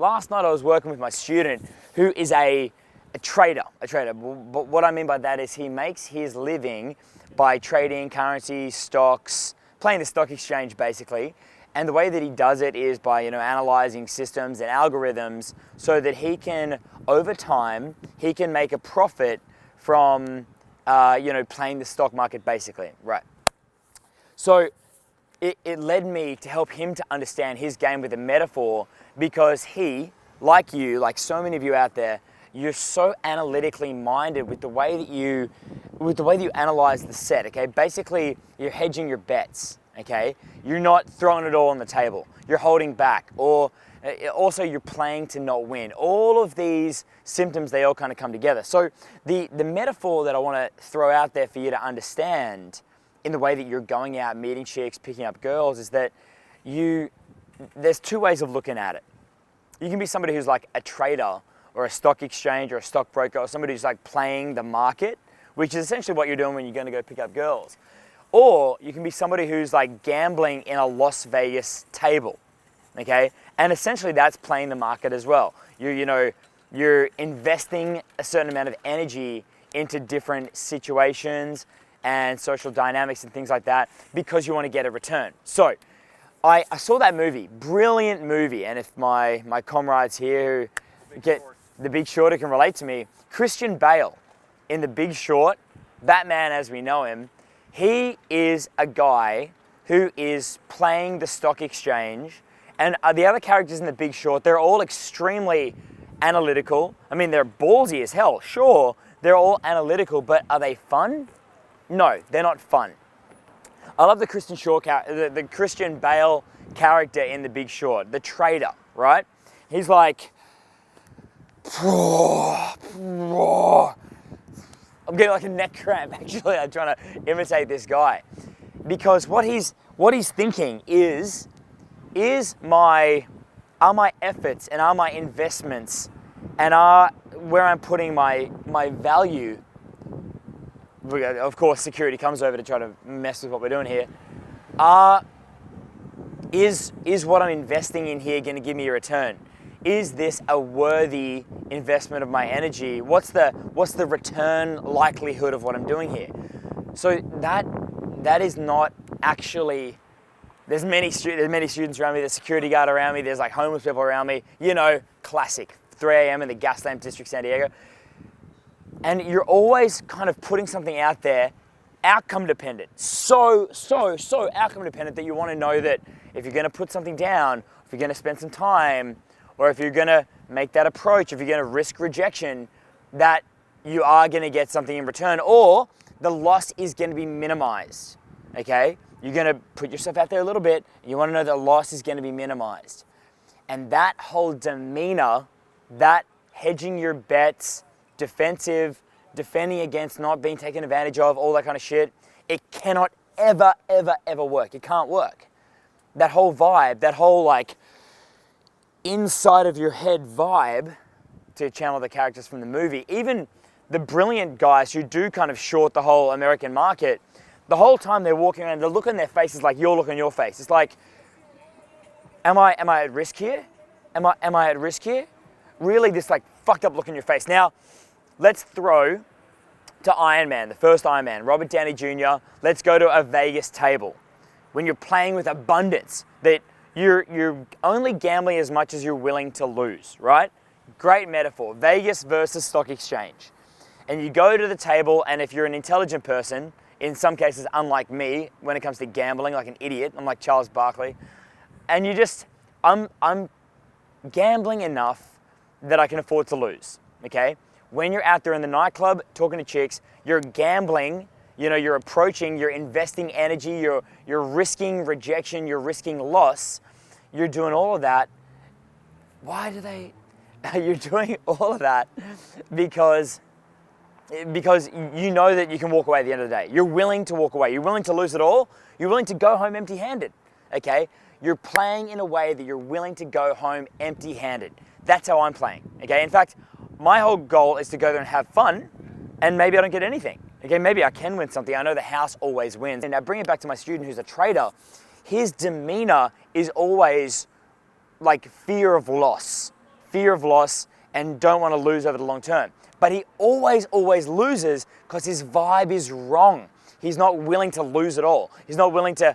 last night I was working with my student who is a trader. But what I mean by that is he makes his living by trading currency, stocks, playing the stock exchange basically. And the way that he does it is by, analyzing systems and algorithms so that he can, over time, he can make a profit from, playing the stock market basically, right? So it led me to help him to understand his game with a metaphor because he, like you, like so many of you out there, you're so analytically minded with the way that you analyze the set, okay? Basically, you're hedging your bets. Okay, you're not throwing it all on the table. You're holding back, or also you're playing to not win. All of these symptoms, they all kind of come together. So the metaphor that I want to throw out there for you to understand in the way that you're going out, meeting chicks, picking up girls, is that there's two ways of looking at it. You can be somebody who's like a trader or a stock exchange or a stockbroker or somebody who's like playing the market, which is essentially what you're doing when you're going to go pick up girls. Or you can be somebody who's like gambling in a Las Vegas table, okay? And essentially that's playing the market as well. You're investing a certain amount of energy into different situations and social dynamics and things like that because you want to get a return. So I saw that movie, brilliant movie. And if my comrades here who get The Big Short who can relate to me, Christian Bale in The Big Short, Batman as we know him, he is a guy who is playing the stock exchange, and the other characters in The Big Short, they're all extremely analytical. I mean, they're ballsy as hell, sure, they're all analytical, but are they fun? No, they're not fun. I love the the Christian Bale character in The Big Short, the trader, right? He's like, I'm getting like a neck cramp actually. I'm trying to imitate this guy because what he's thinking is are my efforts and are my investments and are where I'm putting my value. Of course, security comes over to try to mess with what we're doing here. Is what I'm investing in here going to give me a return? Is this a worthy investment of my energy? What's the return likelihood of what I'm doing here? So that is not actually. There's many students around me. There's security guard around me. There's like homeless people around me. Classic. 3 a.m. in the Gaslamp District, San Diego. And you're always kind of putting something out there, outcome dependent. So outcome dependent that you want to know that if you're going to put something down, if you're going to spend some time, or if you're going to make that approach, if you're going to risk rejection, that you are going to get something in return, or the loss is going to be minimized, okay? You're going to put yourself out there a little bit, and you want to know the loss is going to be minimized. And that whole demeanor, that hedging your bets, defensive, defending against not being taken advantage of, all that kind of shit, it cannot ever work. It can't work. That whole vibe, that whole like, inside of your head vibe, to channel the characters from the movie, even the brilliant guys who do kind of short the whole American market, the whole time they're walking around, the look on their face is like your look on your face. It's like, am I at risk here? Am I at risk here? Really this like fucked up look on your face. Now, let's throw to Iron Man, the first Iron Man, Robert Downey Jr. Let's go to a Vegas table. When you're playing with abundance, that you're only gambling as much as you're willing to lose, right? Great metaphor. Vegas versus stock exchange. And you go to the table, and if you're an intelligent person, in some cases unlike me, when it comes to gambling, like an idiot, I'm like Charles Barkley, and I'm gambling enough that I can afford to lose, okay? When you're out there in the nightclub talking to chicks, you're gambling, you're approaching, you're investing energy, you're risking rejection, you're risking loss, you're doing all of that. You're doing all of that because you know that you can walk away at the end of the day. You're willing to walk away. You're willing to lose it all. You're willing to go home empty-handed, okay? You're playing in a way that you're willing to go home empty-handed. That's how I'm playing, okay? In fact, my whole goal is to go there and have fun, and maybe I don't get anything. Okay, maybe I can win something. I know the house always wins. And now bring it back to my student who's a trader. His demeanor is always like fear of loss. fear of loss, and don't want to lose over the long term. But he always loses because his vibe is wrong. He's not willing to lose at all. He's not willing to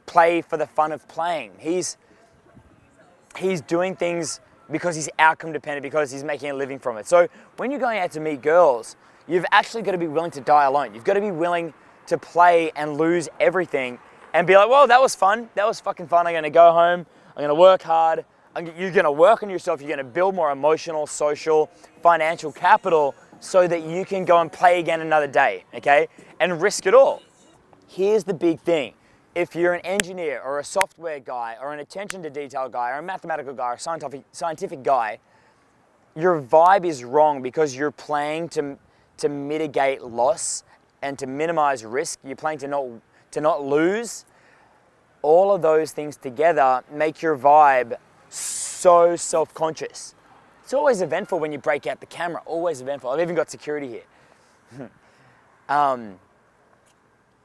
play for the fun of playing. He's doing things because he's outcome dependent, because he's making a living from it. So when you're going out to meet girls, you've actually got to be willing to die alone. You've got to be willing to play and lose everything and be like, well, that was fun. That was fucking fun. I'm going to go home. I'm going to work hard. You're going to work on yourself. You're going to build more emotional, social, financial capital so that you can go and play again another day, okay? And risk it all. Here's the big thing. If you're an engineer or a software guy or an attention to detail guy or a mathematical guy or a scientific guy, your vibe is wrong because you're playing to mitigate loss and to minimize risk. You're playing to not lose. All of those things together make your vibe so self-conscious. It's always eventful when you break out the camera, always eventful. I've even got security here. And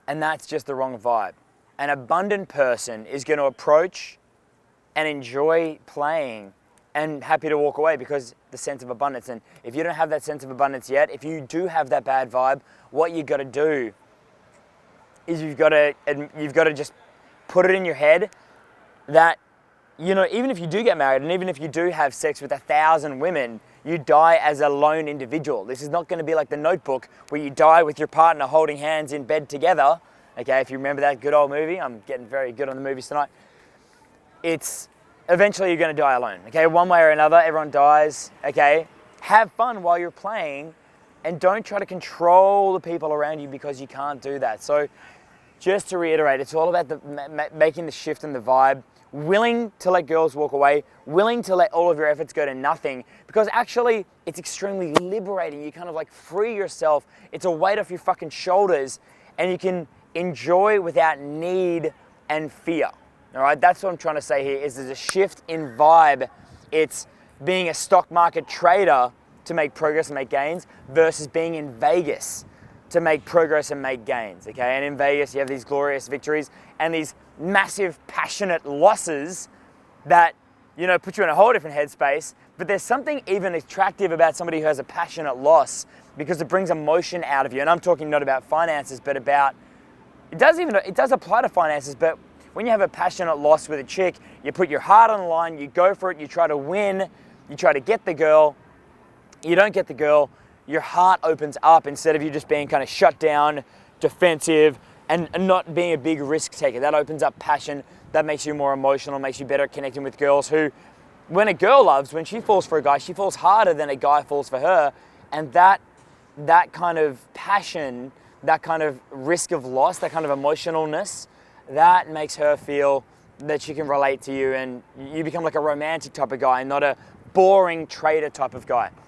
that's just the wrong vibe. An abundant person is going to approach and enjoy playing and happy to walk away because the sense of abundance. And if you don't have that sense of abundance yet, if you do have that bad vibe, what you got to do is you've got to just put it in your head that, you know, even if you do get married and even if you do have sex with 1,000 women, you die as a lone individual. This is not going to be like The Notebook where you die with your partner holding hands in bed together. Okay, if you remember that good old movie, I'm getting very good on the movies tonight. It's eventually you're going to die alone. Okay, one way or another, everyone dies. Okay, have fun while you're playing and don't try to control the people around you because you can't do that. So just to reiterate, it's all about making the shift in the vibe, willing to let girls walk away, willing to let all of your efforts go to nothing, because actually it's extremely liberating. You kind of like free yourself. It's a weight off your fucking shoulders and you can enjoy without need and fear. All right, that's what I'm trying to say here is there's a shift in vibe. It's being a stock market trader to make progress and make gains versus being in Vegas to make progress and make gains, okay? And in Vegas, you have these glorious victories and these massive, passionate losses that, you know, put you in a whole different headspace. But there's something even attractive about somebody who has a passionate loss because it brings emotion out of you. And I'm talking not about finances, but about, it does apply to finances, but when you have a passionate loss with a chick, you put your heart on the line, you go for it, you try to win, you try to get the girl, you don't get the girl, your heart opens up instead of you just being kind of shut down, defensive, and not being a big risk taker. That opens up passion, that makes you more emotional, makes you better at connecting with girls who, when a girl loves, when she falls for a guy, she falls harder than a guy falls for her. And that kind of passion, that kind of risk of loss, that kind of emotionalness, that makes her feel that she can relate to you and you become like a romantic type of guy and not a boring trader type of guy.